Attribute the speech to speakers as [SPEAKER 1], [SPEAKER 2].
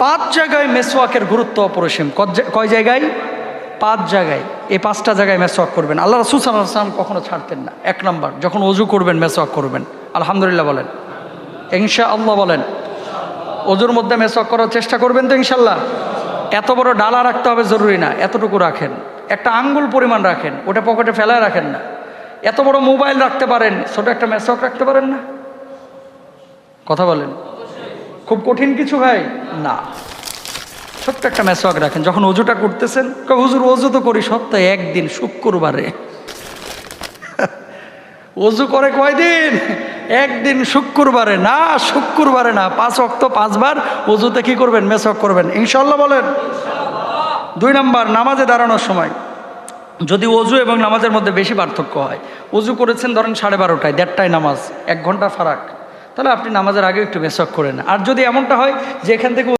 [SPEAKER 1] 5 জায়গায় মেসওয়াকের গুরুত্ব অপরিসীম। কয় জায়গায়? 5 জায়গায়। এই 5টা জায়গায় মেসওয়াক করবেন। আল্লাহ রাসূল সাল্লাল্লাহু আলাইহি ওয়াসাল্লাম কখনো ছাড়তেন না। 1 নম্বর, যখন ওযু করবেন মেসওয়াক করবেন। আলহামদুলিল্লাহ বলেন, ইনশাআল্লাহ বলেন। ওযুর মধ্যে মেসওয়াক করার চেষ্টা করবেন তো ইনশাআল্লাহ। এত বড় ডালা রাখতে হবে জরুরি না, এতটুকু রাখেন, একটা আঙ্গুল পরিমাণ রাখেন, ওটা পকেটে ফেলায় রাখেন না। এত বড় মোবাইল রাখতে পারেন, ছোট একটা মেসওয়াক রাখতে পারেন না? কথা বলেন, খুব কঠিন কিছু ভাই না, ছোট্ট একটা মেসওয়াক রাখেন। যখন ওযুটা করতেছেন, হুজুর ওযু তো করি সপ্তাহে একদিন শুক্রবারে। ওযু করে কয়দিন? একদিন শুক্রবারে। না, শুক্রবারে না, 5 ওয়াক্ত 5 বার ওযুতে কি করবেন? মেসওয়াক করবেন ইনশাআল্লাহ বলেন। 2 নম্বর, নামাজে দাঁড়ানোর সময় যদি ওযু এবং নামাজের মধ্যে বেশি পার্থক্য হয়, ওযু করেছেন ধরেন 12:30টায়, 1:30টায় নামাজ, 1 ঘন্টা ফারাক, তাহলে আপনি নামাজের আগে একটু মেসওয়াক করেন। আর যদি এমনটা হয় যে এখান থেকে